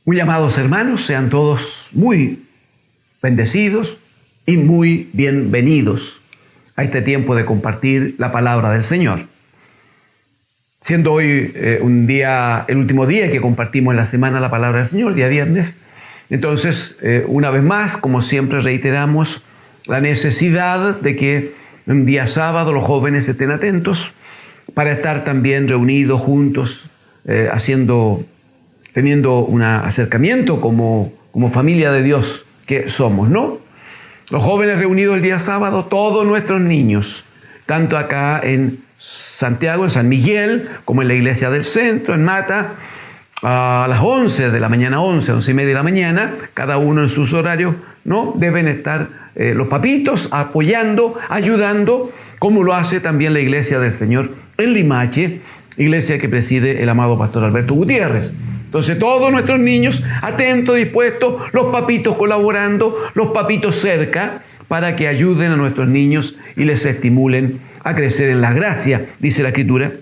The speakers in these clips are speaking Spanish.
Muy amados hermanos, sean todos muy bendecidos y muy bienvenidos a este tiempo de compartir la palabra del Señor. Siendo hoy el último día que compartimos en la semana la palabra del Señor, día viernes, entonces una vez más, como siempre reiteramos, la necesidad de que un día sábado los jóvenes estén atentos para estar también reunidos juntos, teniendo un acercamiento como familia de Dios que somos, ¿no? Los jóvenes reunidos el día sábado, todos nuestros niños, tanto acá en Santiago, en San Miguel, como en la iglesia del centro, en Mata, a las 11 de la mañana, 11 y media de la mañana, cada uno en sus horarios, ¿no? Deben estar los papitos apoyando, ayudando, como lo hace también la iglesia del Señor en Limache, iglesia que preside el amado pastor Alberto Gutiérrez. Entonces todos nuestros niños atentos, dispuestos, los papitos colaborando, los papitos cerca, para que ayuden a nuestros niños y les estimulen a crecer en la gracia, dice la Escritura,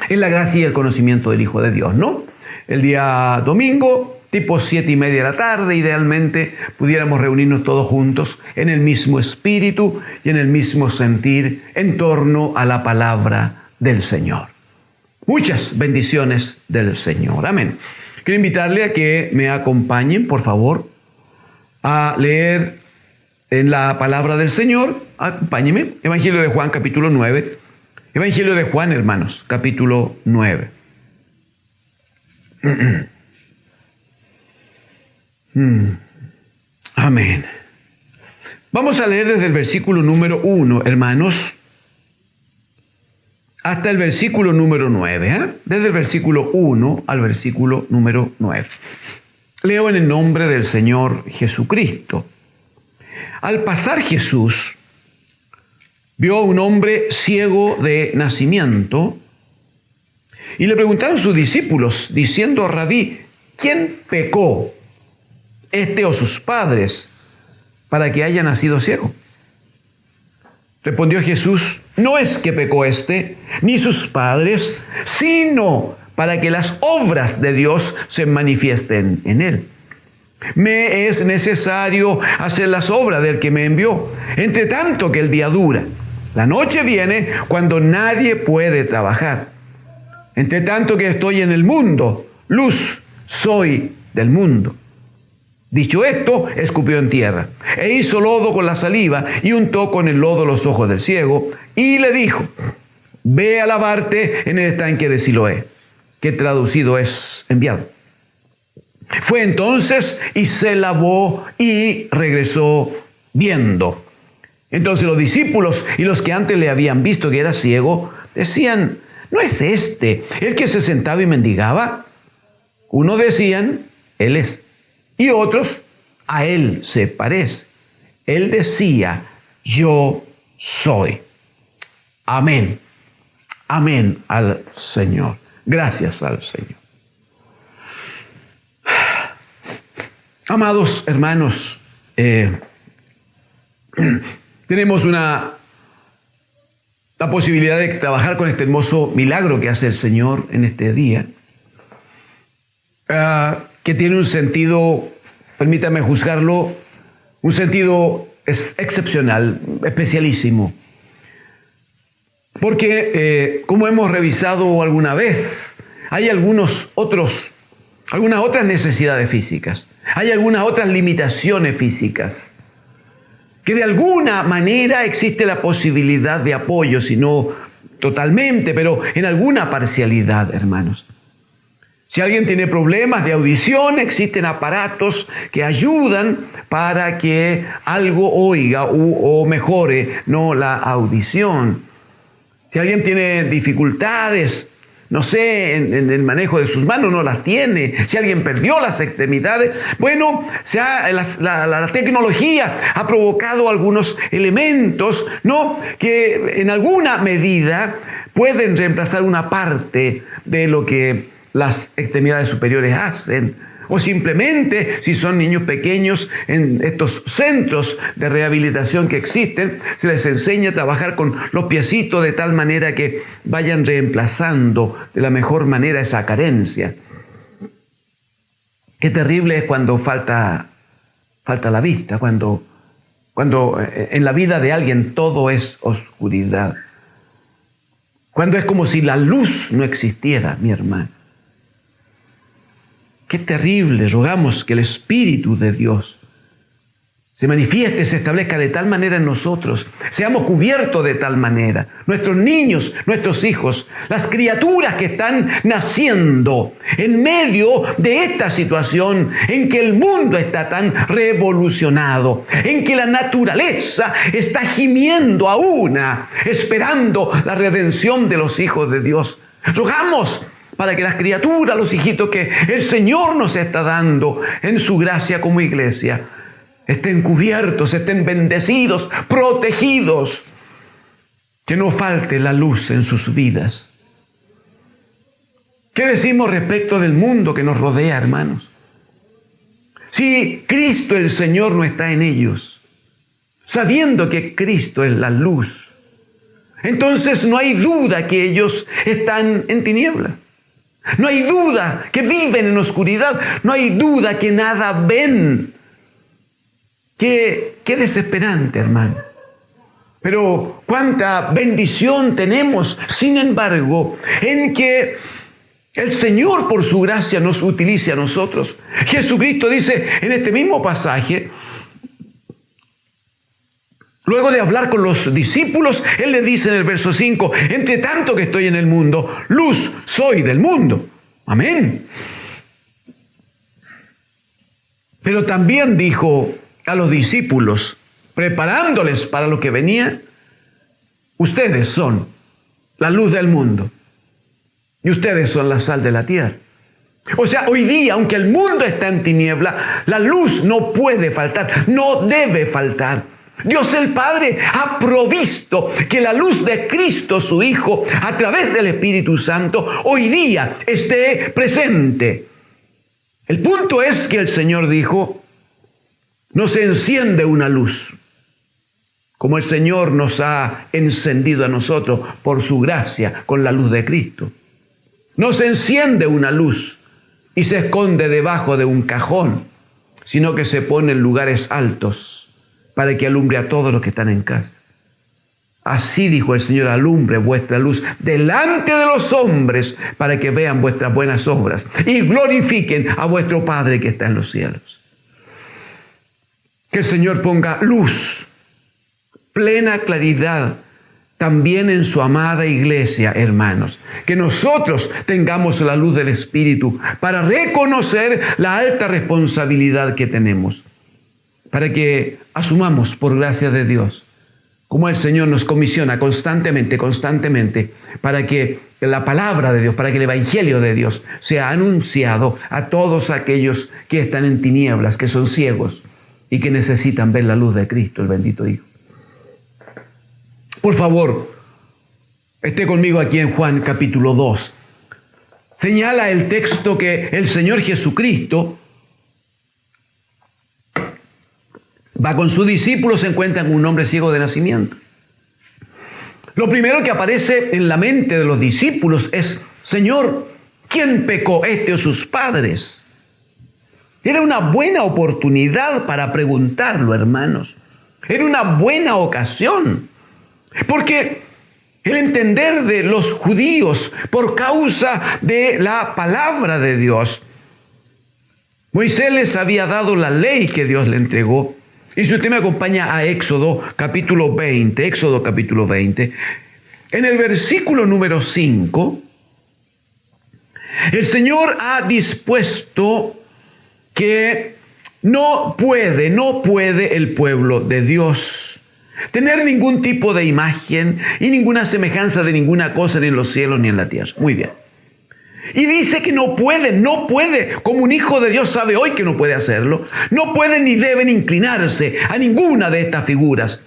en la gracia y el conocimiento del Hijo de Dios, ¿no? El día domingo, tipo 7:30 de la tarde, idealmente pudiéramos reunirnos todos juntos en el mismo espíritu y en el mismo sentir en torno a la palabra del Señor. Muchas bendiciones del Señor. Amén. Quiero invitarle a que me acompañen, por favor, a leer en la palabra del Señor. Acompáñenme. Evangelio de Juan, capítulo 9. Evangelio de Juan, hermanos, capítulo 9. Amén. Vamos a leer desde el versículo número 1, hermanos, hasta el versículo número 9, desde el versículo 1 al versículo número 9. Leo en el nombre del Señor Jesucristo. Al pasar Jesús, vio a un hombre ciego de nacimiento y le preguntaron sus discípulos, diciendo: Rabí, ¿quién pecó, este o sus padres, para que haya nacido ciego? Respondió Jesús: no es que pecó este, ni sus padres, sino para que las obras de Dios se manifiesten en él. Me es necesario hacer las obras del que me envió, entre tanto que el día dura. La noche viene cuando nadie puede trabajar. Entre tanto que estoy en el mundo, luz soy del mundo. Dicho esto, escupió en tierra, e hizo lodo con la saliva, y untó con el lodo los ojos del ciego, y le dijo: ve a lavarte en el estanque de Siloé, que traducido es enviado. Fue entonces y se lavó y regresó viendo. Entonces los discípulos y los que antes le habían visto que era ciego, decían: ¿no es este el que se sentaba y mendigaba? Unos decían: él es. Y otros: a él se parece. Él decía: yo soy. Amén. Amén al Señor. Gracias al Señor. Amados hermanos, tenemos la posibilidad de trabajar con este hermoso milagro que hace el Señor en este día, que tiene un sentido, permítame juzgarlo, un sentido excepcional, especialísimo. Porque, como hemos revisado alguna vez, hay algunas otras necesidades físicas, hay algunas otras limitaciones físicas, que de alguna manera existe la posibilidad de apoyo, si no totalmente, pero en alguna parcialidad, hermanos. Si alguien tiene problemas de audición, existen aparatos que ayudan para que algo oiga o mejore, no la audición. Si alguien tiene dificultades, no sé, en el manejo de sus manos, no las tiene. Si alguien perdió las extremidades, bueno, la tecnología ha provocado algunos elementos, ¿no?, que en alguna medida pueden reemplazar una parte de lo que las extremidades superiores hacen. O simplemente, si son niños pequeños, en estos centros de rehabilitación que existen, se les enseña a trabajar con los piecitos de tal manera que vayan reemplazando de la mejor manera esa carencia. Qué terrible es cuando falta la vista, cuando en la vida de alguien todo es oscuridad. Cuando es como si la luz no existiera, mi hermano. Qué terrible. Rogamos que el Espíritu de Dios se manifieste, se establezca de tal manera en nosotros, seamos cubiertos de tal manera, nuestros niños, nuestros hijos, las criaturas que están naciendo en medio de esta situación en que el mundo está tan revolucionado, en que la naturaleza está gimiendo a una, esperando la redención de los hijos de Dios. Rogamos para que las criaturas, los hijitos que el Señor nos está dando en su gracia como iglesia, estén cubiertos, estén bendecidos, protegidos. Que no falte la luz en sus vidas. ¿Qué decimos respecto del mundo que nos rodea, hermanos? Si Cristo el Señor no está en ellos, sabiendo que Cristo es la luz, entonces no hay duda que ellos están en tinieblas. No hay duda que viven en oscuridad. No hay duda que nada ven. Qué desesperante, hermano. Pero cuánta bendición tenemos, sin embargo, en que el Señor por su gracia nos utilice a nosotros. Jesucristo dice en este mismo pasaje, luego de hablar con los discípulos, Él les dice en el verso 5, entre tanto que estoy en el mundo, luz soy del mundo. Amén. Pero también dijo a los discípulos, preparándoles para lo que venía, ustedes son la luz del mundo y ustedes son la sal de la tierra. O sea, hoy día, aunque el mundo está en tiniebla, la luz no puede faltar, no debe faltar. Dios el Padre ha provisto que la luz de Cristo, su Hijo, a través del Espíritu Santo, hoy día esté presente. El punto es que el Señor dijo, no se enciende una luz, como el Señor nos ha encendido a nosotros por su gracia con la luz de Cristo. No se enciende una luz y se esconde debajo de un cajón, sino que se pone en lugares altos para que alumbre a todos los que están en casa. Así dijo el Señor, alumbre vuestra luz delante de los hombres para que vean vuestras buenas obras y glorifiquen a vuestro Padre que está en los cielos. Que el Señor ponga luz, plena claridad, también en su amada iglesia, hermanos. Que nosotros tengamos la luz del Espíritu para reconocer la alta responsabilidad que tenemos. Para que asumamos, por gracia de Dios, como el Señor nos comisiona constantemente, para que la palabra de Dios, para que el Evangelio de Dios sea anunciado a todos aquellos que están en tinieblas, que son ciegos, y que necesitan ver la luz de Cristo, el bendito Hijo. Por favor, esté conmigo aquí en Juan capítulo 2. Señala el texto que el Señor Jesucristo va con sus discípulos, se encuentra con un hombre ciego de nacimiento. Lo primero que aparece en la mente de los discípulos es, Señor, ¿quién pecó, este o sus padres? Era una buena oportunidad para preguntarlo, hermanos. Era una buena ocasión. Porque el entender de los judíos por causa de la palabra de Dios, Moisés les había dado la ley que Dios le entregó. Y si usted me acompaña a Éxodo capítulo 20, en el versículo número 5, el Señor ha dispuesto que no puede el pueblo de Dios tener ningún tipo de imagen y ninguna semejanza de ninguna cosa ni en los cielos ni en la tierra. Muy bien. Y dice que no puede, como un hijo de Dios sabe hoy que no puede hacerlo, no pueden ni deben inclinarse a ninguna de estas figuras.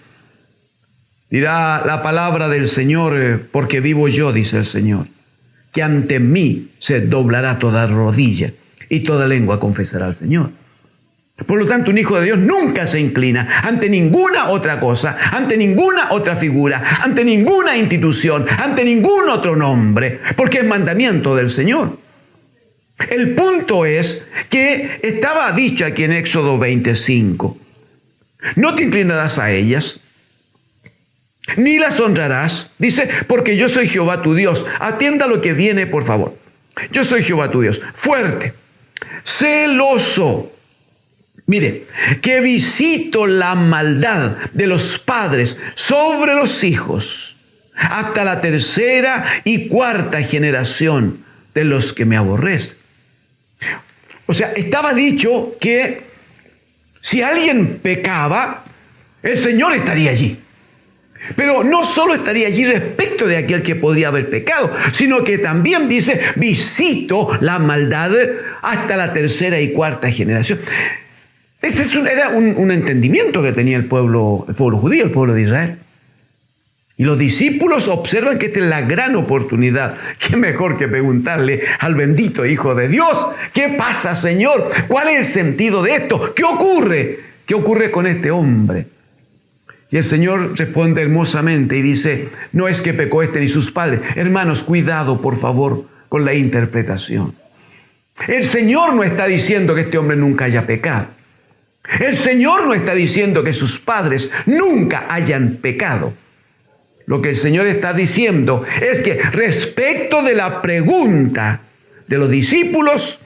Dirá la palabra del Señor, porque vivo yo, dice el Señor, que ante mí se doblará toda rodilla y toda lengua confesará al Señor. Por lo tanto, un hijo de Dios nunca se inclina ante ninguna otra cosa, ante ninguna otra figura, ante ninguna institución, ante ningún otro nombre, porque es mandamiento del Señor. El punto es que estaba dicho aquí en Éxodo 25, no te inclinarás a ellas, ni las honrarás. Dice, porque yo soy Jehová tu Dios. Atienda lo que viene, por favor. Yo soy Jehová tu Dios, fuerte, celoso. Mire, que visito la maldad de los padres sobre los hijos, hasta la tercera y cuarta generación de los que me aborrecen. O sea, estaba dicho que si alguien pecaba, el Señor estaría allí. Pero no solo estaría allí respecto de aquel que podía haber pecado, sino que también dice, visito la maldad hasta la tercera y cuarta generación. Ese era un entendimiento que tenía el pueblo judío, el pueblo de Israel. Y los discípulos observan que esta es la gran oportunidad. ¿Qué mejor que preguntarle al bendito Hijo de Dios? ¿Qué pasa, Señor? ¿Cuál es el sentido de esto? ¿Qué ocurre? ¿Qué ocurre con este hombre? Y el Señor responde hermosamente y dice, no es que pecó este ni sus padres. Hermanos, cuidado, por favor, con la interpretación. El Señor no está diciendo que este hombre nunca haya pecado. El Señor no está diciendo que sus padres nunca hayan pecado. Lo que el Señor está diciendo es que respecto de la pregunta de los discípulos,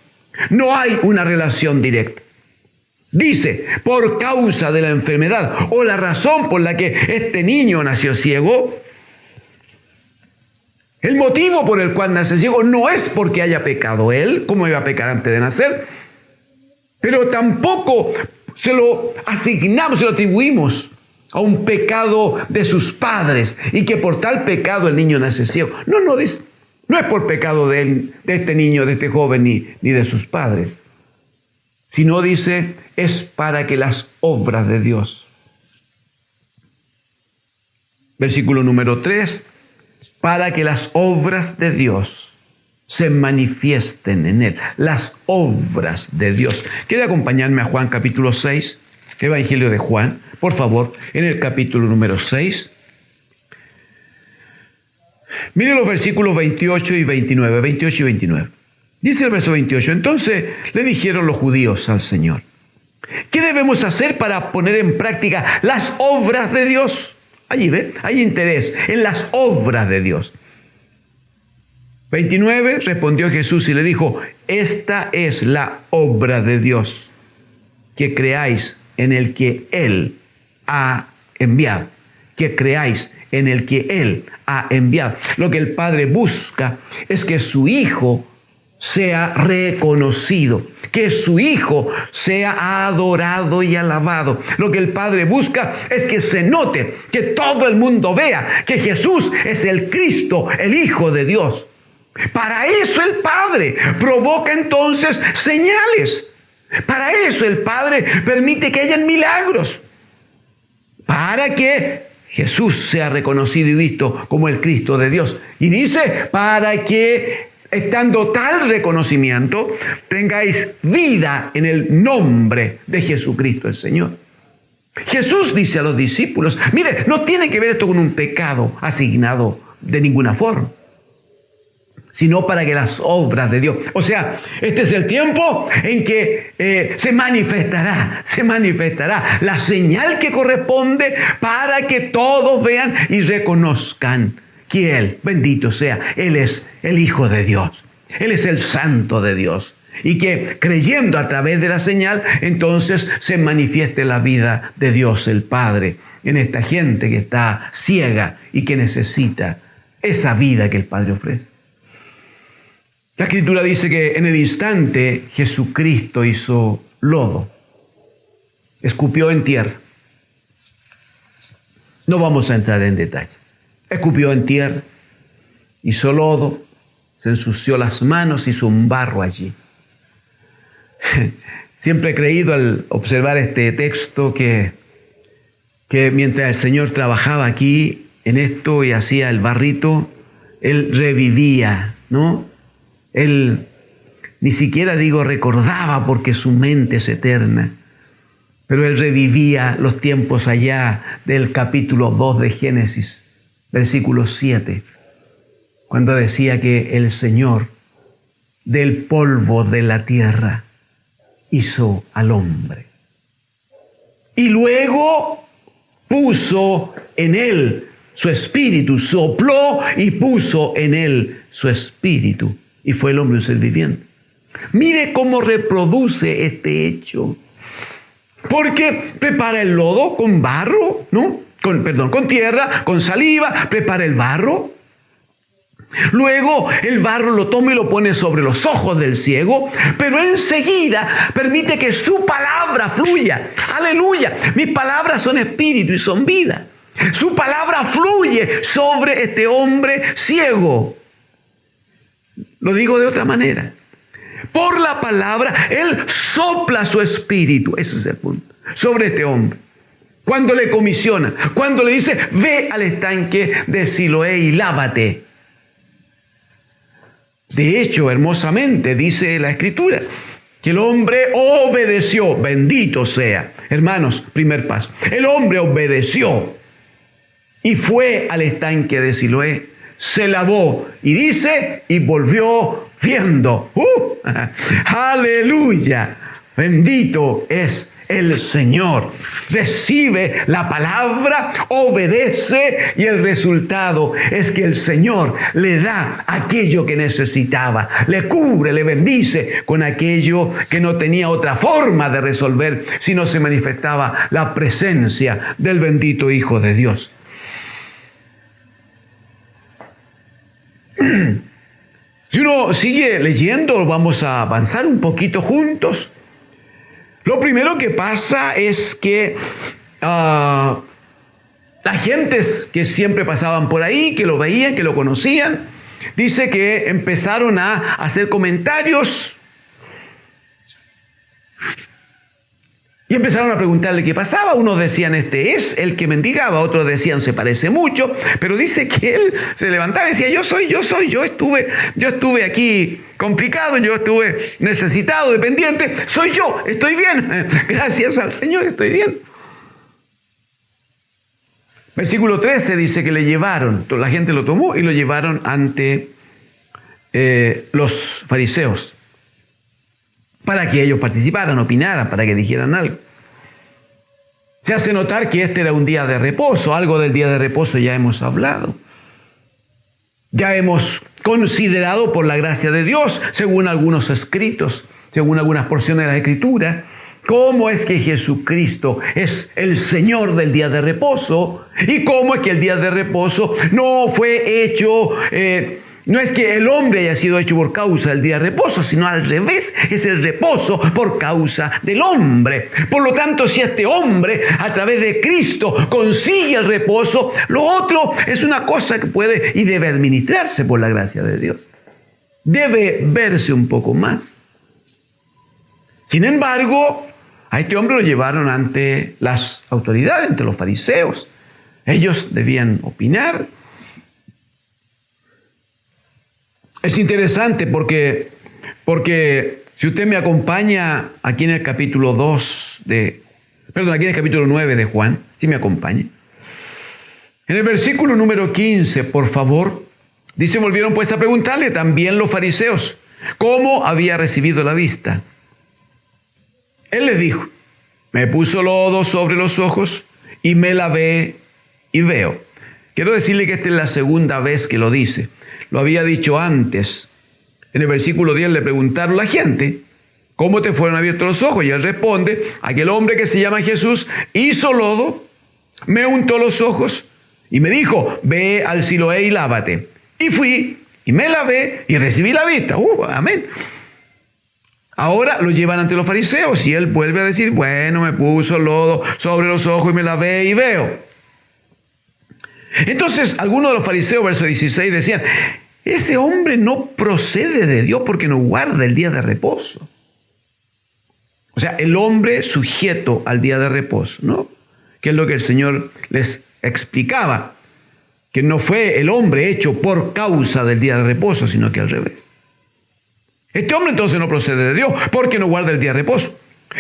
no hay una relación directa. Dice, por causa de la enfermedad o la razón por la que este niño nació ciego, el motivo por el cual nace ciego no es porque haya pecado él, como iba a pecar antes de nacer, pero tampoco se lo asignamos, se lo atribuimos a un pecado de sus padres y que por tal pecado el niño nace ciego. No es por pecado de este niño, de este joven, ni de sus padres. Sino dice, es para que las obras de Dios. Versículo número 3, para que las obras de Dios se manifiesten en él. Las obras de Dios. ¿Quiere acompañarme a Juan capítulo 6? Evangelio de Juan, por favor, en el capítulo número 6. Mire los versículos 28 y 29, 28 y 29. Dice el verso 28, entonces le dijeron los judíos al Señor, ¿qué debemos hacer para poner en práctica las obras de Dios? Allí, ¿ve? Hay interés en las obras de Dios. 29, respondió Jesús y le dijo, esta es la obra de Dios, que creáis en el que Él ha enviado. Que creáis en el que Él ha enviado. Lo que el Padre busca es que su Hijo sea reconocido, que su Hijo sea adorado y alabado. Lo que el Padre busca es que se note, que todo el mundo vea que Jesús es el Cristo, el Hijo de Dios. Para eso el Padre provoca entonces señales. Para eso el Padre permite que hayan milagros. Para que Jesús sea reconocido y visto como el Cristo de Dios. Y dice, para que estando tal reconocimiento, tengáis vida en el nombre de Jesucristo el Señor. Jesús dice a los discípulos, mire, no tiene que ver esto con un pecado asignado de ninguna forma, sino para que las obras de Dios. O sea, este es el tiempo en que se manifestará la señal que corresponde para que todos vean y reconozcan que Él, bendito sea, Él es el Hijo de Dios. Él es el Santo de Dios. Y que creyendo a través de la señal, entonces se manifieste la vida de Dios el Padre en esta gente que está ciega y que necesita esa vida que el Padre ofrece. La Escritura dice que en el instante Jesucristo hizo lodo, escupió en tierra. No vamos a entrar en detalle. Escupió en tierra, hizo lodo, se ensució las manos, hizo un barro allí. Siempre he creído al observar este texto que mientras el Señor trabajaba aquí en esto y hacía el barrito, Él revivía, ¿no? Él ni siquiera recordaba porque su mente es eterna, pero Él revivía los tiempos allá del capítulo 2 de Génesis, versículo 7, cuando decía que el Señor del polvo de la tierra hizo al hombre. Y luego puso en él su espíritu, sopló y puso en él su espíritu. Y fue el hombre un ser viviente. Mire cómo reproduce este hecho. Porque prepara el lodo con barro, ¿no? Con tierra, con saliva, prepara el barro. Luego el barro lo toma y lo pone sobre los ojos del ciego, pero enseguida permite que su palabra fluya. ¡Aleluya! Mis palabras son espíritu y son vida. Su palabra fluye sobre este hombre ciego. Lo digo de otra manera. Por la palabra, Él sopla su espíritu. Ese es el punto. Sobre este hombre. Cuando le comisiona, cuando le dice, ve al estanque de Siloé y lávate. De hecho, hermosamente dice la Escritura, que el hombre obedeció. Bendito sea. Hermanos, primer paso. El hombre obedeció y fue al estanque de Siloé, se lavó y dice, y volvió viendo. ¡Aleluya! Bendito es el Señor. Recibe la palabra, obedece y el resultado es que el Señor le da aquello que necesitaba, le cubre, le bendice con aquello que no tenía otra forma de resolver si no se manifestaba la presencia del bendito Hijo de Dios. Si uno sigue leyendo, vamos a avanzar un poquito juntos. Lo primero que pasa es que las gentes que siempre pasaban por ahí, que lo veían, que lo conocían, dice que empezaron a hacer comentarios y empezaron a preguntarle qué pasaba. Unos decían, este es el que mendigaba, otros decían, se parece mucho, pero dice que él se levantaba y decía, yo estuve aquí complicado, yo estuve necesitado, dependiente, soy yo, estoy bien, gracias al Señor, estoy bien. Versículo 13 dice que le llevaron, la gente lo tomó y lo llevaron ante los fariseos, para que ellos participaran, opinaran, para que dijeran algo. Se hace notar que este era un día de reposo, algo del día de reposo ya hemos hablado. Ya hemos considerado por la gracia de Dios, según algunos escritos, según algunas porciones de la Escritura, cómo es que Jesucristo es el Señor del día de reposo y cómo es que el día de reposo no fue hecho, no es que el hombre haya sido hecho por causa del día de reposo, sino al revés, es el reposo por causa del hombre. Por lo tanto, si este hombre a través de Cristo consigue el reposo, lo otro es una cosa que puede y debe administrarse por la gracia de Dios. Debe verse un poco más. Sin embargo, a este hombre lo llevaron ante las autoridades, ante los fariseos. Ellos debían opinar. Es interesante porque si usted me acompaña aquí en el capítulo 9 de Juan, si me acompaña. En el versículo número 15, por favor, dice, volvieron pues a preguntarle también los fariseos, ¿cómo había recibido la vista? Él les dijo, me puso lodo sobre los ojos y me lavé y veo. Quiero decirle que esta es la segunda vez que lo dice. Lo había dicho antes. En el versículo 10 le preguntaron a la gente, ¿cómo te fueron abiertos los ojos? Y él responde, aquel hombre que se llama Jesús hizo lodo, me untó los ojos y me dijo, ve al Siloé y lávate. Y fui y me lavé y recibí la vista. Amén. Ahora lo llevan ante los fariseos y él vuelve a decir, bueno, me puso lodo sobre los ojos y me lavé y veo. Entonces, algunos de los fariseos, verso 16, decían, ese hombre no procede de Dios porque no guarda el día de reposo. O sea, el hombre sujeto al día de reposo, ¿no? Que es lo que el Señor les explicaba, que no fue el hombre hecho por causa del día de reposo, sino que al revés. Este hombre entonces no procede de Dios porque no guarda el día de reposo.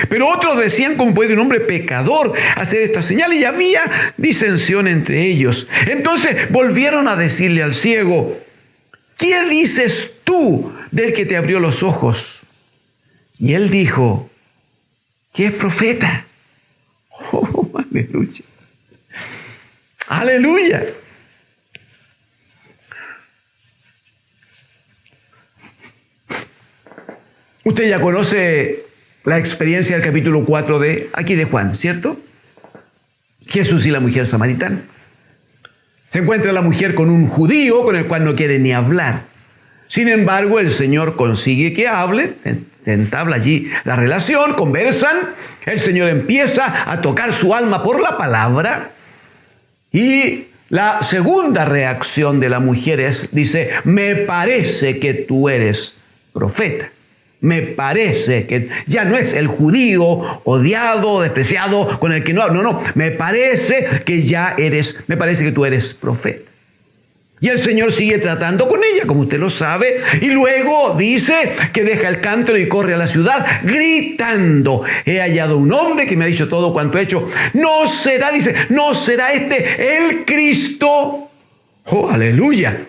Pero otros decían, ¿cómo puede un hombre pecador hacer esta señal? Y había disensión entre ellos. Entonces volvieron a decirle al ciego, ¿qué dices tú? del que te abrió los ojos. Y él dijo, que es profeta. Oh, aleluya. Aleluya. Usted ya conoce la experiencia del capítulo 4 de Juan, ¿cierto? Jesús y la mujer samaritana. Se encuentra la mujer con un judío con el cual no quiere ni hablar. Sin embargo, el Señor consigue que hablen, se entabla allí la relación, conversan. El Señor empieza a tocar su alma por la palabra. Y la segunda reacción de la mujer dice, me parece que tú eres profeta. Me parece que ya no es el judío odiado, despreciado, con el que no hablo. No, me parece que tú eres profeta. Y el Señor sigue tratando con ella, como usted lo sabe, y luego dice que deja el cántaro y corre a la ciudad gritando, he hallado un hombre que me ha dicho todo cuanto he hecho. ¿No será este el Cristo? ¡Oh, aleluya!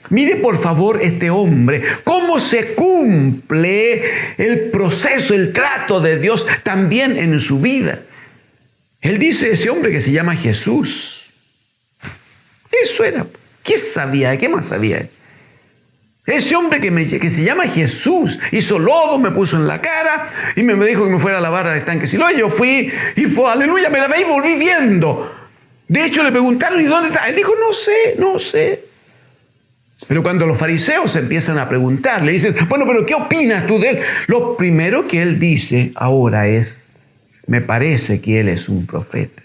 Mire por favor este hombre, cómo se cumple el proceso, el trato de Dios también en su vida. Él dice, ese hombre que se llama Jesús. Eso era. ¿Qué sabía? ¿Qué más sabía? Ese hombre que se llama Jesús hizo lodo, me puso en la cara y me dijo que me fuera a lavar al estanque Siloé. Yo fui y fue, aleluya, me lavé y volví viendo. De hecho le preguntaron, ¿y dónde está? Él dijo, no sé. Pero cuando los fariseos empiezan a preguntar, le dicen, bueno, pero ¿qué opinas tú de él? Lo primero que él dice ahora es, me parece que él es un profeta.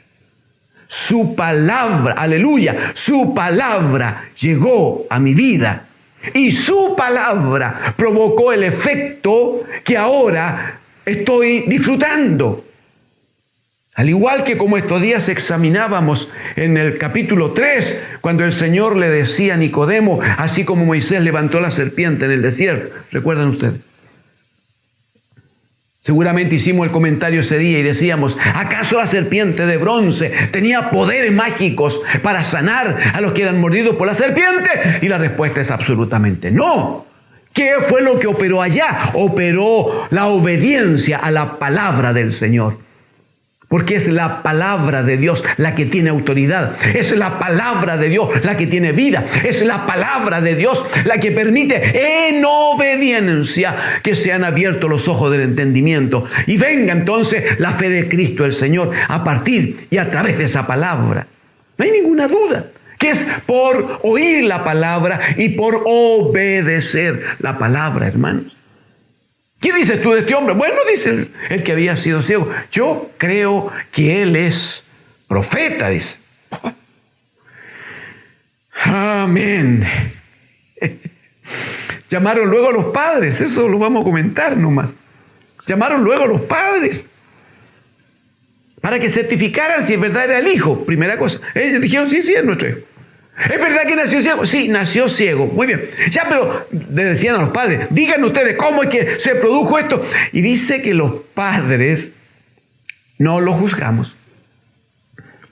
Su palabra, aleluya, su palabra llegó a mi vida. Y su palabra provocó el efecto que ahora estoy disfrutando. Al igual que como estos días examinábamos en el capítulo 3, cuando el Señor le decía a Nicodemo, así como Moisés levantó la serpiente en el desierto. ¿Recuerdan ustedes? Seguramente hicimos el comentario ese día y decíamos, ¿acaso la serpiente de bronce tenía poderes mágicos para sanar a los que eran mordidos por la serpiente? Y la respuesta es absolutamente no. ¿Qué fue lo que operó allá? Operó la obediencia a la palabra del Señor. Porque es la palabra de Dios la que tiene autoridad. Es la palabra de Dios la que tiene vida. Es la palabra de Dios la que permite en obediencia que sean abiertos los ojos del entendimiento. Y venga entonces la fe de Cristo el Señor a partir y a través de esa palabra. No hay ninguna duda que es por oír la palabra y por obedecer la palabra, hermanos. ¿Qué dices tú de este hombre? Bueno, dice el que había sido ciego. Yo creo que él es profeta, dice. Amén. Llamaron luego a los padres, eso lo vamos a comentar nomás. Llamaron luego a los padres para que certificaran si en verdad era el hijo. Primera cosa. Ellos dijeron, sí, es nuestro hijo. ¿Es verdad que nació ciego? Sí, nació ciego. Muy bien. Ya, pero le decían a los padres, digan ustedes cómo es que se produjo esto. Y dice que los padres no lo juzgamos.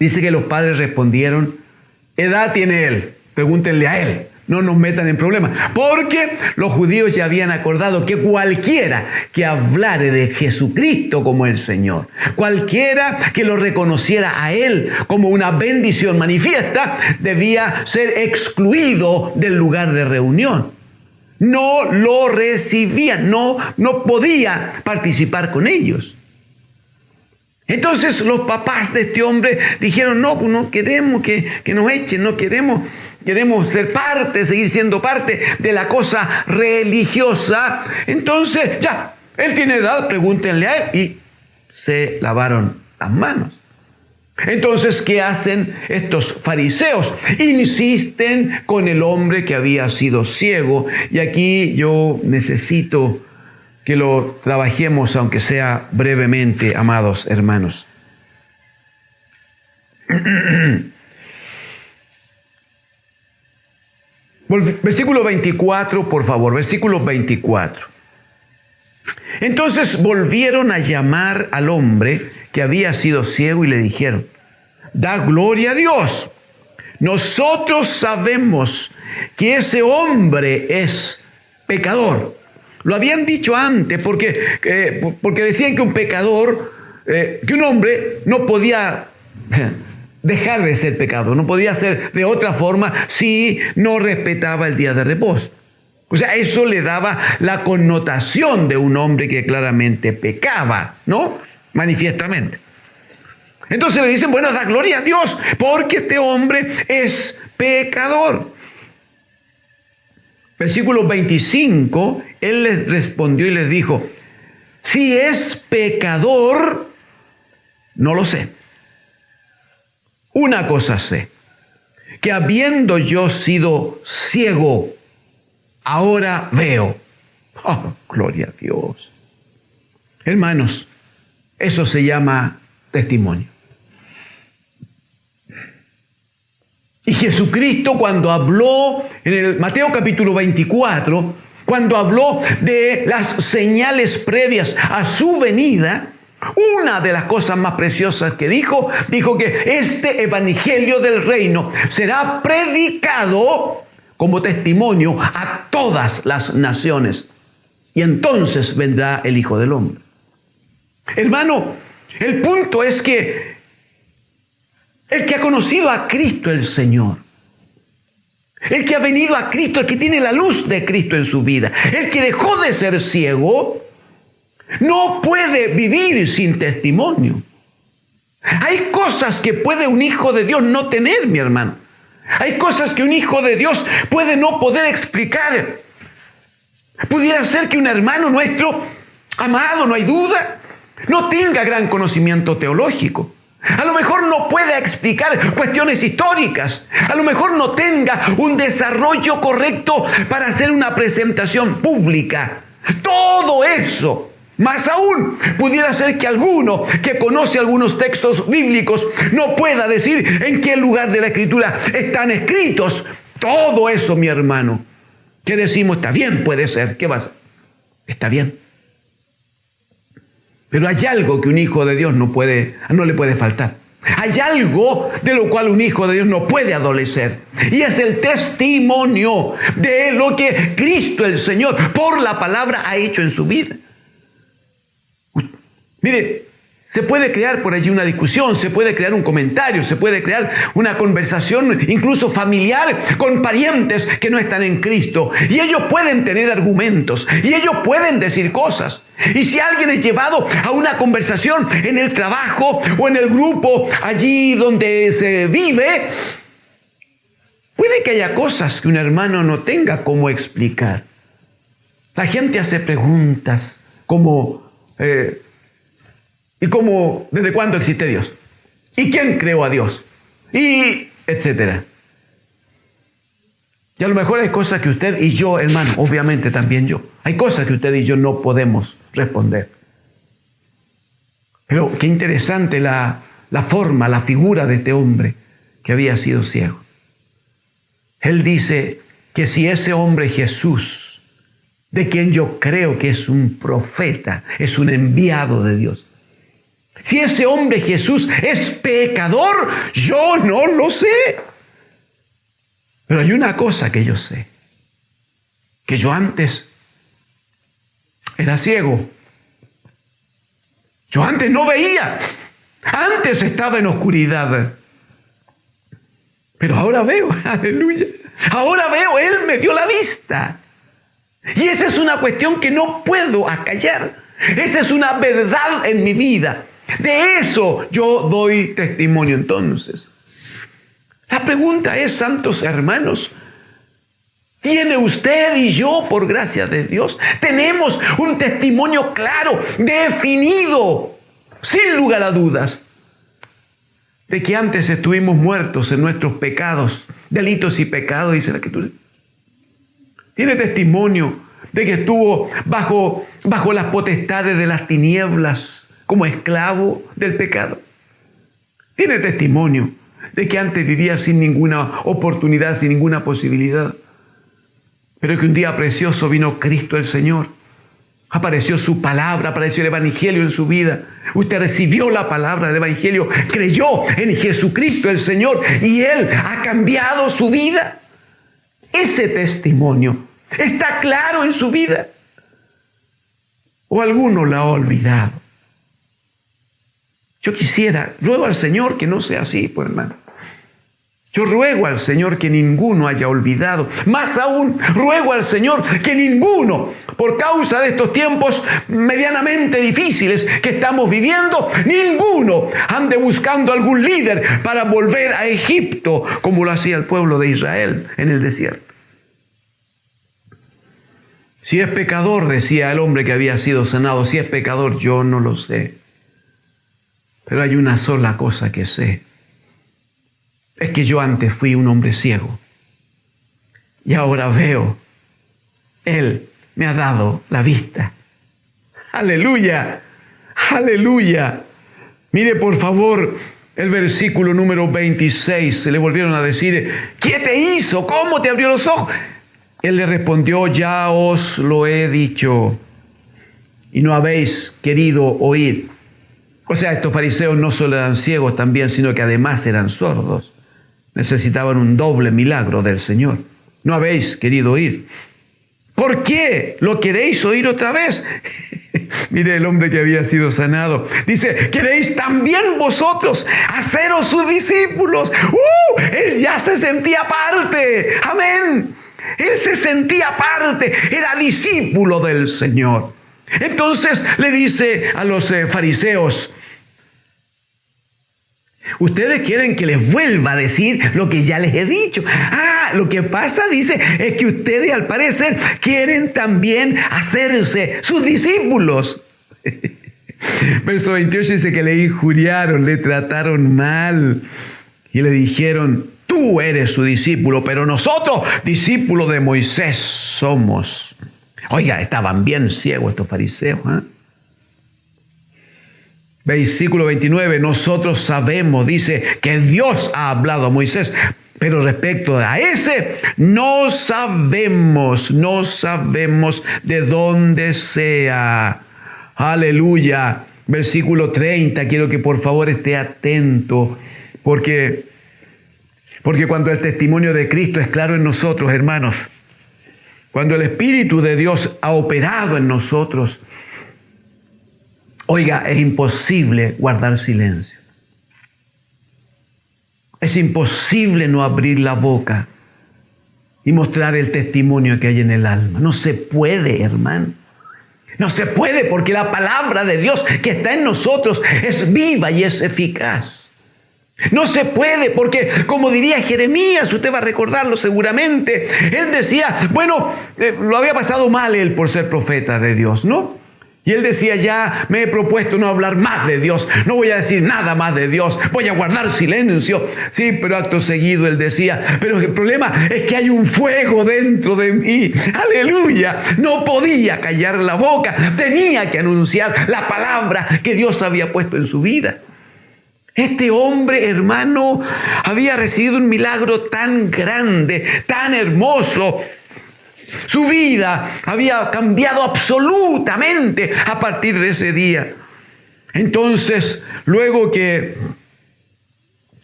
Dice que los padres respondieron, ¿edad tiene él? Pregúntenle a él. No nos metan en problemas. Porque los judíos ya habían acordado que cualquiera que hablare de Jesucristo como el Señor, cualquiera que lo reconociera a él como una bendición manifiesta, debía ser excluido del lugar de reunión. No lo recibían, no podía participar con ellos. Entonces los papás de este hombre dijeron, no queremos que nos echen, no queremos ser parte, seguir siendo parte de la cosa religiosa. Entonces ya, él tiene edad, pregúntenle a él. Y se lavaron las manos. Entonces, ¿qué hacen estos fariseos? Insisten con el hombre que había sido ciego. Y aquí yo necesito que lo trabajemos, aunque sea brevemente, amados hermanos. Versículo 24, por favor, versículo 24. Entonces volvieron a llamar al hombre que había sido ciego y le dijeron, da gloria a Dios. Nosotros sabemos que ese hombre es pecador. Lo habían dicho antes porque decían que un pecador, que un hombre no podía dejar de ser pecador, no podía ser de otra forma si no respetaba el día de reposo. O sea, eso le daba la connotación de un hombre que claramente pecaba, ¿no? Manifiestamente. Entonces le dicen, bueno, da gloria a Dios, porque este hombre es pecador. Versículo 25, él les respondió y les dijo, si es pecador, no lo sé. Una cosa sé, que habiendo yo sido ciego, ahora veo. Oh, gloria a Dios. Hermanos, eso se llama testimonio. Y Jesucristo, cuando habló en el Mateo capítulo 24, cuando habló de las señales previas a su venida, una de las cosas más preciosas que dijo que este evangelio del reino será predicado como testimonio a todas las naciones. Y entonces vendrá el Hijo del Hombre. Hermano, el punto es que el que ha conocido a Cristo el Señor, el que ha venido a Cristo, el que tiene la luz de Cristo en su vida, el que dejó de ser ciego, no puede vivir sin testimonio. Hay cosas que puede un hijo de Dios no tener, mi hermano. Hay cosas que un hijo de Dios puede no poder explicar. Pudiera ser que un hermano nuestro, amado, no hay duda, no tenga gran conocimiento teológico. A lo mejor no pueda explicar cuestiones históricas. A lo mejor no tenga un desarrollo correcto para hacer una presentación pública. Todo eso. Más aún, pudiera ser que alguno que conoce algunos textos bíblicos no pueda decir en qué lugar de la Escritura están escritos. Todo eso, mi hermano, que decimos está bien, puede ser. ¿Qué pasa? Está bien. Pero hay algo que un hijo de Dios no le puede faltar. Hay algo de lo cual un hijo de Dios no puede adolecer. Y es el testimonio de lo que Cristo el Señor, por la palabra, ha hecho en su vida. Mire, se puede crear por allí una discusión, se puede crear un comentario, se puede crear una conversación incluso familiar con parientes que no están en Cristo. Y ellos pueden tener argumentos y ellos pueden decir cosas. Y si alguien es llevado a una conversación en el trabajo o en el grupo allí donde se vive, puede que haya cosas que un hermano no tenga cómo explicar. La gente hace preguntas como... ¿Y cómo, desde cuándo existe Dios? ¿Y quién creó a Dios? Y etcétera. Y a lo mejor hay cosas que usted y yo, hermano, obviamente también yo, hay cosas que usted y yo no podemos responder. Pero qué interesante la forma, la figura de este hombre que había sido ciego. Él dice que si ese hombre Jesús, de quien yo creo que es un profeta, es un enviado de Dios, si ese hombre Jesús es pecador, yo no lo sé. Pero hay una cosa que yo sé, que yo antes era ciego. Yo antes no veía, antes estaba en oscuridad. Pero ahora veo, aleluya. Ahora veo, Él me dio la vista. Y esa es una cuestión que no puedo acallar. Esa es una verdad en mi vida. De eso yo doy testimonio entonces. La pregunta es, santos hermanos, ¿tiene usted y yo, por gracia de Dios, tenemos un testimonio claro, definido, sin lugar a dudas, de que antes estuvimos muertos en nuestros pecados, delitos y pecados, dice la Escritura? ¿Tiene testimonio de que estuvo bajo las potestades de las tinieblas, como esclavo del pecado? Tiene testimonio de que antes vivía sin ninguna oportunidad, sin ninguna posibilidad, pero que un día precioso vino Cristo el Señor, apareció su palabra, apareció el Evangelio en su vida. Usted recibió la palabra del Evangelio, creyó en Jesucristo el Señor y Él ha cambiado su vida. Ese testimonio está claro en su vida. ¿O alguno la ha olvidado? Yo ruego al Señor que no sea así, pues hermano. Yo ruego al Señor que ninguno haya olvidado. Más aún, ruego al Señor que ninguno, por causa de estos tiempos medianamente difíciles que estamos viviendo, ninguno ande buscando algún líder para volver a Egipto, como lo hacía el pueblo de Israel en el desierto. Si es pecador, decía el hombre que había sido sanado, si es pecador, yo no lo sé. Pero hay una sola cosa que sé. Es que yo antes fui un hombre ciego y ahora veo. Él me ha dado la vista. ¡Aleluya! ¡Aleluya! Mire por favor el versículo número 26. Se le volvieron a decir, ¿qué te hizo? ¿Cómo te abrió los ojos? Él le respondió, ya os lo he dicho y no habéis querido oír. O sea, estos fariseos no solo eran ciegos también, sino que además eran sordos. Necesitaban un doble milagro del Señor. No habéis querido oír. ¿Por qué lo queréis oír otra vez? Mire el hombre que había sido sanado. Dice, ¿queréis también vosotros haceros sus discípulos? Él ya se sentía parte. Amén. Él se sentía parte. Era discípulo del Señor. Entonces le dice a los fariseos, ustedes quieren que les vuelva a decir lo que ya les he dicho. Lo que pasa, dice, es que ustedes al parecer quieren también hacerse sus discípulos. Verso 28 dice que le injuriaron, le trataron mal y le dijeron, tú eres su discípulo, pero nosotros discípulos de Moisés somos. Oiga, estaban bien ciegos estos fariseos, Versículo 29, nosotros sabemos, dice, que Dios ha hablado a Moisés, pero respecto a ese, no sabemos de dónde sea. Aleluya. Versículo 30, quiero que por favor esté atento, porque cuando el testimonio de Cristo es claro en nosotros, hermanos, cuando el Espíritu de Dios ha operado en nosotros, oiga, es imposible guardar silencio. Es imposible no abrir la boca y mostrar el testimonio que hay en el alma. No se puede, hermano. No se puede porque la palabra de Dios que está en nosotros es viva y es eficaz. No se puede porque, como diría Jeremías, usted va a recordarlo seguramente, él decía, lo había pasado mal él por ser profeta de Dios, ¿no? Y él decía, ya me he propuesto no hablar más de Dios, no voy a decir nada más de Dios, voy a guardar silencio. Sí, pero acto seguido él decía, pero el problema es que hay un fuego dentro de mí. Aleluya, no podía callar la boca, tenía que anunciar la palabra que Dios había puesto en su vida. Este hombre, hermano, había recibido un milagro tan grande, tan hermoso. Su vida había cambiado absolutamente a partir de ese día. Entonces, luego que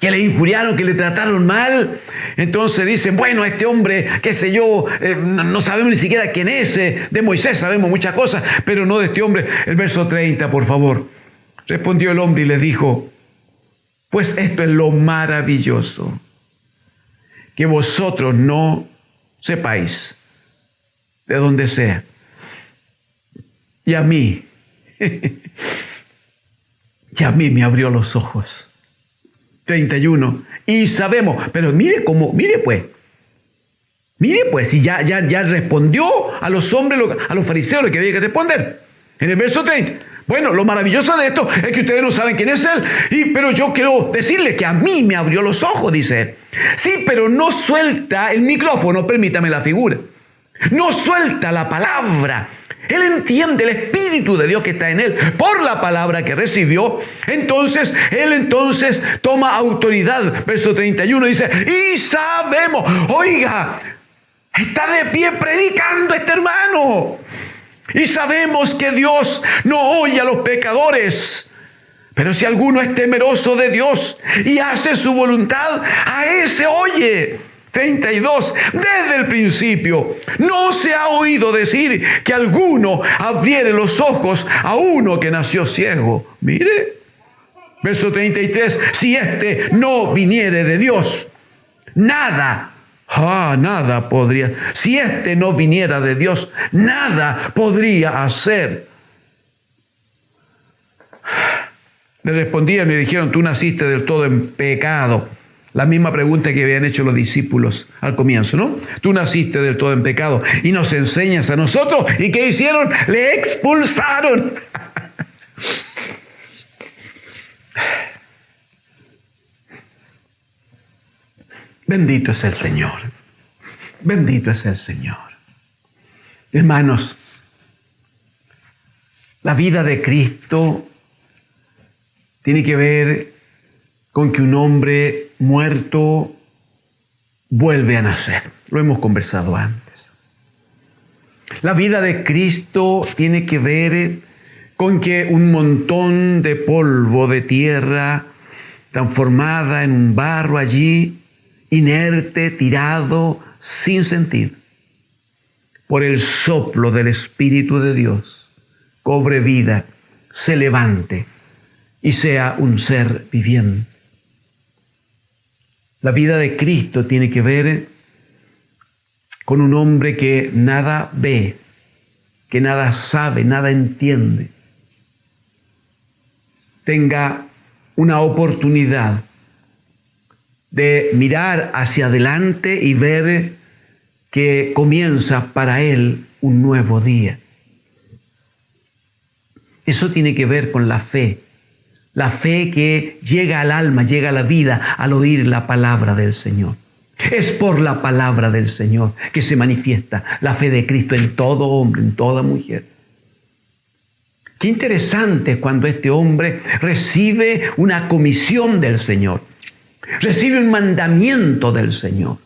le injuriaron, que le trataron mal, entonces dicen, este hombre, qué sé yo, no sabemos ni siquiera quién es. De Moisés sabemos muchas cosas, pero no de este hombre. El verso 30, por favor. Respondió el hombre y les dijo, pues esto es lo maravilloso, que vosotros no sepáis de donde sea. Y a mí me abrió los ojos. 31. Y sabemos, pero mire pues, si ya respondió a los hombres, a los fariseos, lo que había que responder. En el verso 30. Lo maravilloso de esto es que ustedes no saben quién es él, pero yo quiero decirles que a mí me abrió los ojos, dice él. Sí, pero no suelta el micrófono, permítame la figura. No suelta la palabra. Él entiende el Espíritu de Dios que está en él por la palabra que recibió. Entonces, él toma autoridad. Verso 31 dice, y sabemos, oiga, está de pie predicando este hermano. Y sabemos que Dios no oye a los pecadores. Pero si alguno es temeroso de Dios y hace su voluntad, a ese oye. 32, desde el principio, no se ha oído decir que alguno abriere los ojos a uno que nació ciego. Mire, verso 33, si éste no viniere de Dios, nada podría, si éste no viniera de Dios, nada podría hacer. Le respondieron y dijeron, tú naciste del todo en pecado. La misma pregunta que habían hecho los discípulos al comienzo, ¿no? Tú naciste del todo en pecado y nos enseñas a nosotros. ¿Y qué hicieron? Le expulsaron. Bendito es el Señor. Bendito es el Señor. Hermanos, la vida de Cristo tiene que ver con que un hombre muerto vuelve a nacer. Lo hemos conversado antes. La vida de Cristo tiene que ver con que un montón de polvo de tierra transformada en un barro allí, inerte, tirado, sin sentir, por el soplo del Espíritu de Dios, cobre vida, se levante y sea un ser viviente. La vida de Cristo tiene que ver con un hombre que nada ve, que nada sabe, nada entiende. Tenga una oportunidad de mirar hacia adelante y ver que comienza para él un nuevo día. Eso tiene que ver con la fe que llega al alma, llega a la vida al oír la palabra del Señor. Es por la palabra del Señor que se manifiesta la fe de Cristo en todo hombre, en toda mujer. Qué interesante es cuando este hombre recibe una comisión del Señor, recibe un mandamiento del Señor.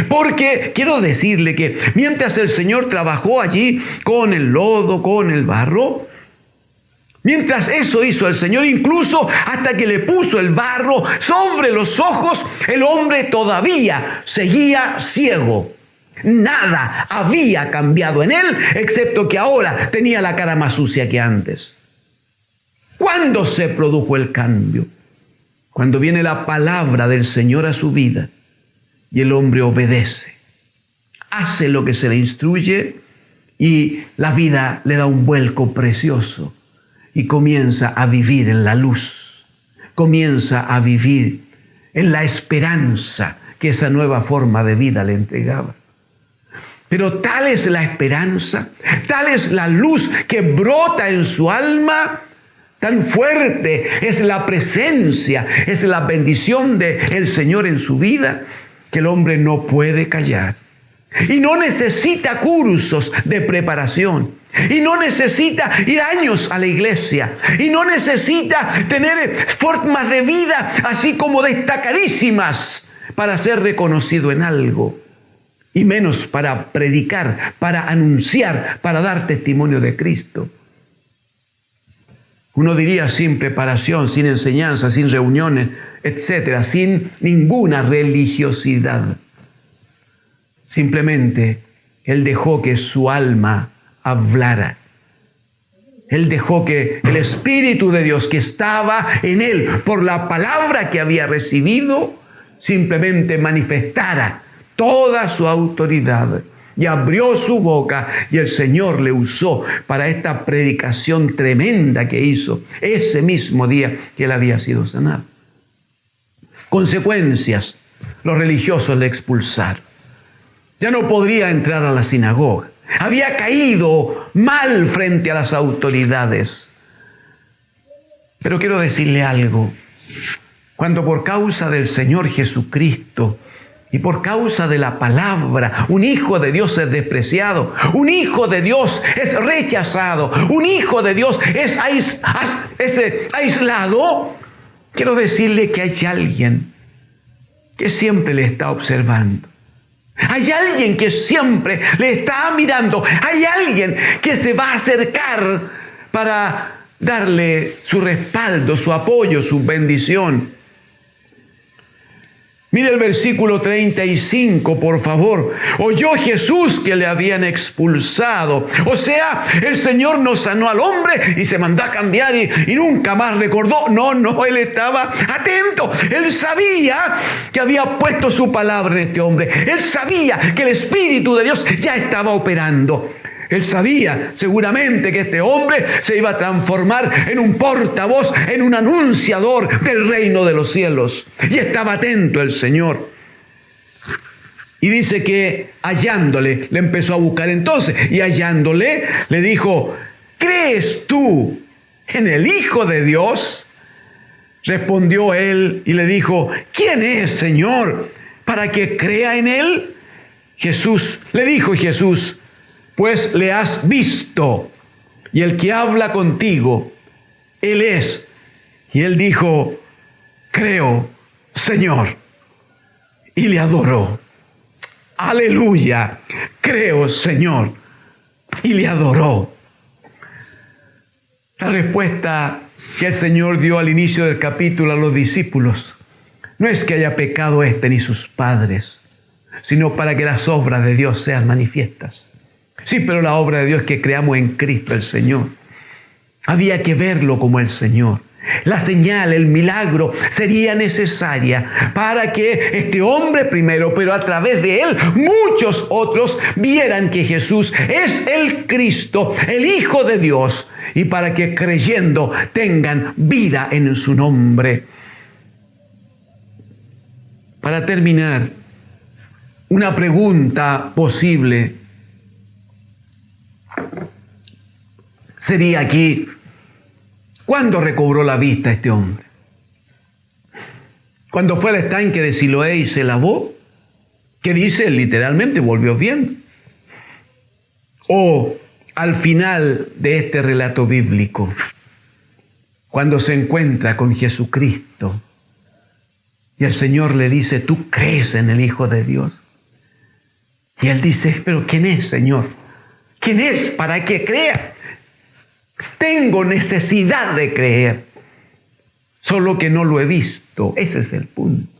Porque quiero decirle que mientras el Señor trabajó allí con el lodo, con el barro, mientras eso hizo el Señor, incluso hasta que le puso el barro sobre los ojos, el hombre todavía seguía ciego. Nada había cambiado en él, excepto que ahora tenía la cara más sucia que antes. ¿Cuándo se produjo el cambio? Cuando viene la palabra del Señor a su vida y el hombre obedece, hace lo que se le instruye y la vida le da un vuelco precioso y comienza a vivir en la luz, comienza a vivir en la esperanza que esa nueva forma de vida le entregaba. Pero tal es la esperanza, tal es la luz que brota en su alma, tan fuerte es la presencia, es la bendición del Señor en su vida, que el hombre no puede callar. Y no necesita cursos de preparación. Y no necesita ir años a la iglesia. Y no necesita tener formas de vida así como destacadísimas para ser reconocido en algo. Y menos para predicar, para anunciar, para dar testimonio de Cristo. Uno diría sin preparación, sin enseñanza, sin reuniones, etcétera, sin ninguna religiosidad. Simplemente él dejó que su alma hablara. Él dejó que el Espíritu de Dios que estaba en él por la palabra que había recibido simplemente manifestara toda su autoridad. Y abrió su boca y el Señor le usó para esta predicación tremenda que hizo ese mismo día que él había sido sanado. Consecuencias, los religiosos le expulsaron. Ya no podría entrar a la sinagoga. Había caído mal frente a las autoridades. Pero quiero decirle algo. Cuando por causa del Señor Jesucristo y por causa de la palabra, un hijo de Dios es despreciado, un hijo de Dios es rechazado, un hijo de Dios es aislado, quiero decirle que hay alguien que siempre le está observando. Hay alguien que siempre le está mirando. Hay alguien que se va a acercar para darle su respaldo, su apoyo, su bendición. Mire el versículo 35, por favor. Oyó Jesús que le habían expulsado. O sea, el Señor no sanó al hombre y se mandó a cambiar y nunca más recordó. No, Él estaba atento. Él sabía que había puesto su palabra en este hombre. Él sabía que el Espíritu de Dios ya estaba operando. Él sabía seguramente que este hombre se iba a transformar en un portavoz, en un anunciador del reino de los cielos. Y estaba atento el Señor. Y dice que hallándole, le empezó a buscar entonces. Y hallándole, le dijo, ¿crees tú en el Hijo de Dios? Respondió él y le dijo, ¿quién es, Señor, para que crea en él? Le dijo Jesús, pues le has visto, y el que habla contigo, él es. Y él dijo, creo, Señor, y le adoró. Aleluya, creo, Señor, y le adoró. La respuesta que el Señor dio al inicio del capítulo a los discípulos no es que haya pecado ni sus padres, sino para que las obras de Dios sean manifiestas. Sí, pero la obra de Dios es que creamos en Cristo el Señor. Había que verlo como el Señor. La señal, el milagro sería necesaria para que este hombre primero, pero a través de él muchos otros vieran que Jesús es el Cristo, el Hijo de Dios, y para que creyendo tengan vida en su nombre. Para terminar, una pregunta posible sería aquí, ¿cuándo recobró la vista este hombre? ¿Cuando fue al estanque de Siloé y se lavó? ¿Qué dice? Literalmente volvió viendo. O al final de este relato bíblico, cuando se encuentra con Jesucristo y el Señor le dice, ¿tú crees en el Hijo de Dios? Y él dice, ¿pero quién es, Señor? ¿Quién es para que crea? Tengo necesidad de creer, solo que no lo he visto. Ese es el punto.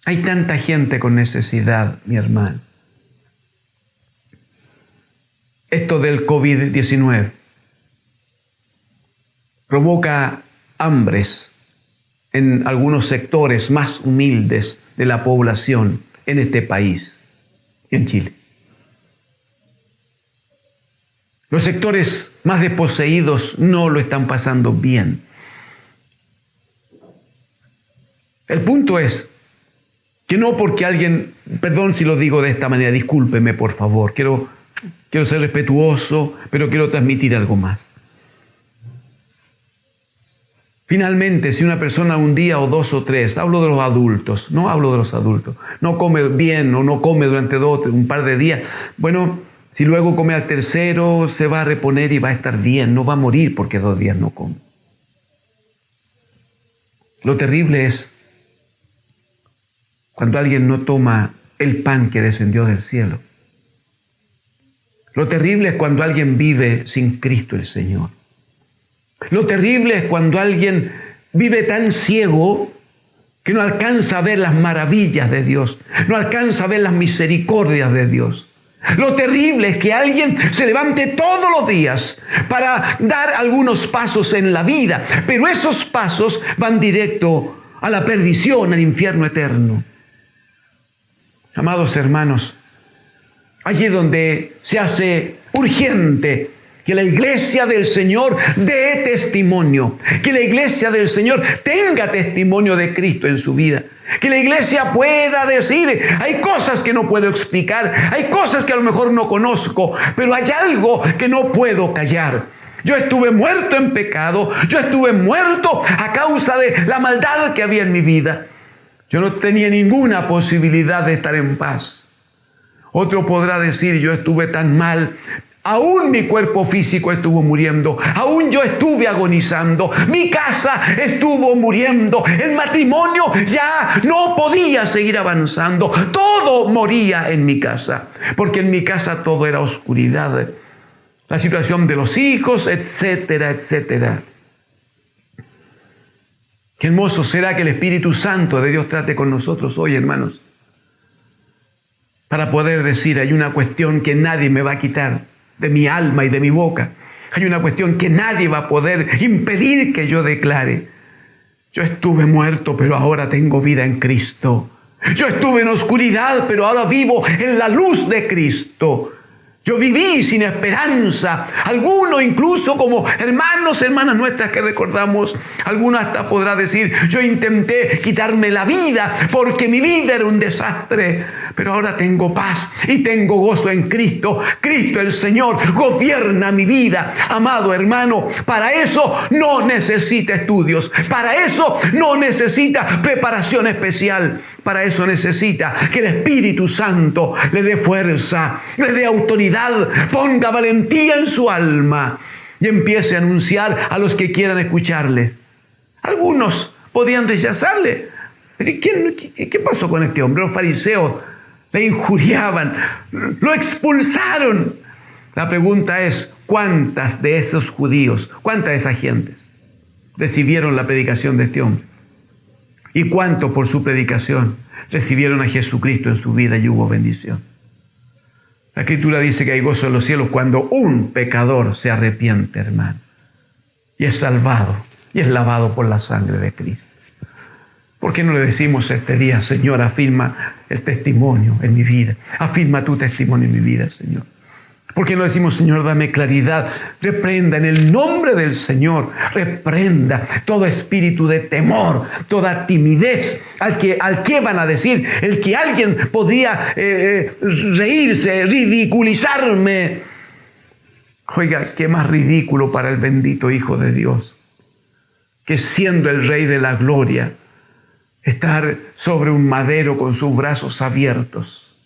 Hay tanta gente con necesidad, mi hermano. Esto del COVID-19 provoca hambres en algunos sectores más humildes de la población en este país, en Chile. Los sectores más desposeídos no lo están pasando bien. El punto es que no porque alguien, perdón si lo digo de esta manera, discúlpeme por favor, quiero ser respetuoso, pero quiero transmitir algo más. Finalmente, si una persona un día o dos o tres, hablo de los adultos, no hablo de los adultos, no come bien o no come durante un par de días, bueno, si luego come al tercero, se va a reponer y va a estar bien, no va a morir porque 2 días no come. Lo terrible es cuando alguien no toma el pan que descendió del cielo. Lo terrible es cuando alguien vive sin Cristo el Señor. Lo terrible es cuando alguien vive tan ciego que no alcanza a ver las maravillas de Dios, no alcanza a ver las misericordias de Dios. Lo terrible es que alguien se levante todos los días para dar algunos pasos en la vida, pero esos pasos van directo a la perdición, al infierno eterno. Amados hermanos, allí donde se hace urgente que la iglesia del Señor dé testimonio, que la iglesia del Señor tenga testimonio de Cristo en su vida, que la iglesia pueda decir, hay cosas que no puedo explicar, hay cosas que a lo mejor no conozco, pero hay algo que no puedo callar. Yo estuve muerto en pecado, yo estuve muerto a causa de la maldad que había en mi vida. Yo no tenía ninguna posibilidad de estar en paz. Otro podrá decir, yo estuve tan mal, aún mi cuerpo físico estuvo muriendo, aún yo estuve agonizando, mi casa estuvo muriendo, el matrimonio ya no podía seguir avanzando, todo moría en mi casa, porque en mi casa todo era oscuridad, la situación de los hijos, etcétera, etcétera. Qué hermoso será que el Espíritu Santo de Dios trate con nosotros hoy, hermanos, para poder decir, hay una cuestión que nadie me va a quitar de mi alma y de mi boca. Hay una cuestión que nadie va a poder impedir que yo declare. Yo estuve muerto, pero ahora tengo vida en Cristo. Yo estuve en oscuridad, pero ahora vivo en la luz de Cristo. Yo viví sin esperanza. Algunos incluso como hermanos, hermanas nuestras que recordamos, alguno hasta podrá decir, yo intenté quitarme la vida porque mi vida era un desastre. Pero ahora tengo paz y tengo gozo en Cristo. Cristo el Señor gobierna mi vida. Amado hermano, para eso no necesita estudios. Para eso no necesita preparación especial. Para eso necesita que el Espíritu Santo le dé fuerza, le dé autoridad, ponga valentía en su alma y empiece a anunciar a los que quieran escucarle. Algunos podían rechazarle. ¿Qué pasó con este hombre? Los fariseos le injuriaban, lo expulsaron. La pregunta es, ¿cuántas de esos judíos, cuántas de esas gentes recibieron la predicación de este hombre? ¿Y cuánto por su predicación recibieron a Jesucristo en su vida y hubo bendición? La Escritura dice que hay gozo en los cielos cuando un pecador se arrepiente, hermano, y es salvado y es lavado por la sangre de Cristo. ¿Por qué no le decimos este día, Señor, afirma el testimonio en mi vida? Afirma tu testimonio en mi vida, Señor. ¿Por qué no decimos, Señor, dame claridad? Reprenda en el nombre del Señor, reprenda todo espíritu de temor, toda timidez. Al que van a decir, el que alguien podía reírse, ridiculizarme. Oiga, qué más ridículo para el bendito Hijo de Dios, que siendo el Rey de la Gloria, estar sobre un madero con sus brazos abiertos,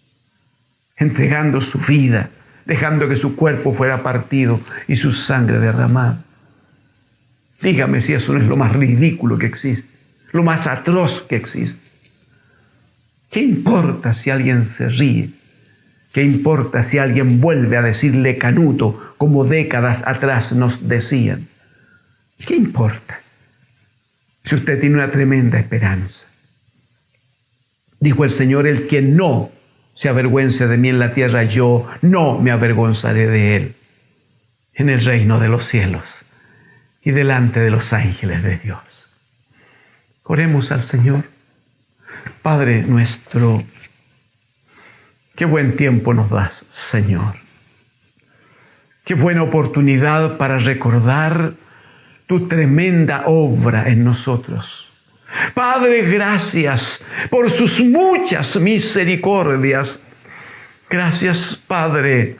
entregando su vida, dejando que su cuerpo fuera partido y su sangre derramada. Dígame si eso no es lo más ridículo que existe, lo más atroz que existe. ¿Qué importa si alguien se ríe? ¿Qué importa si alguien vuelve a decirle canuto como décadas atrás nos decían? ¿Qué importa si usted tiene una tremenda esperanza? Dijo el Señor, el que no se avergüence de mí en la tierra, yo no me avergonzaré de él en el reino de los cielos y delante de los ángeles de Dios. Oremos al Señor. Padre nuestro, qué buen tiempo nos das, Señor. Qué buena oportunidad para recordar tu tremenda obra en nosotros. Padre, gracias por sus muchas misericordias. Gracias, Padre,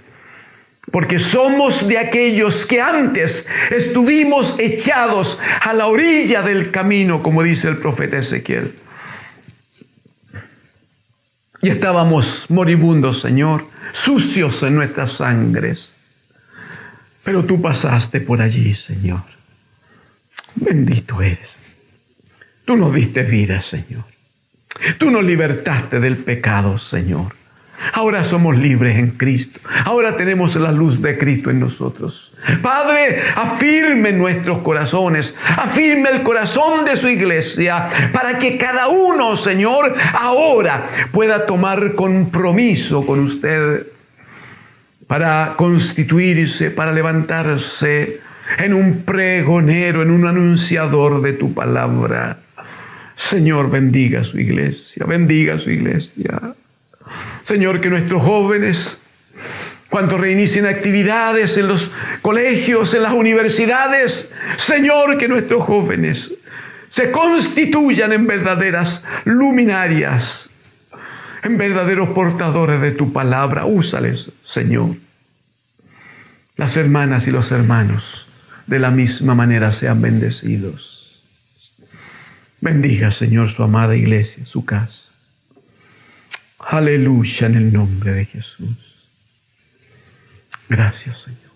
porque somos de aquellos que antes estuvimos echados a la orilla del camino, como dice el profeta Ezequiel. Y estábamos moribundos, Señor, sucios en nuestras sangres. Pero tú pasaste por allí, Señor. Bendito eres. Tú nos diste vida, Señor. Tú nos libertaste del pecado, Señor. Ahora somos libres en Cristo. Ahora tenemos la luz de Cristo en nosotros. Padre, afirme nuestros corazones. Afirme el corazón de su iglesia para que cada uno, Señor, ahora pueda tomar compromiso con usted para constituirse, para levantarse en un pregonero, en un anunciador de tu palabra. Señor, bendiga a su iglesia, bendiga a su iglesia. Señor, que nuestros jóvenes, cuando reinicien actividades en los colegios, en las universidades, Señor, que nuestros jóvenes se constituyan en verdaderas luminarias, en verdaderos portadores de tu palabra. Úsales, Señor. Las hermanas y los hermanos de la misma manera sean bendecidos. Bendiga, Señor, su amada iglesia, su casa. Aleluya, en el nombre de Jesús. Gracias, Señor.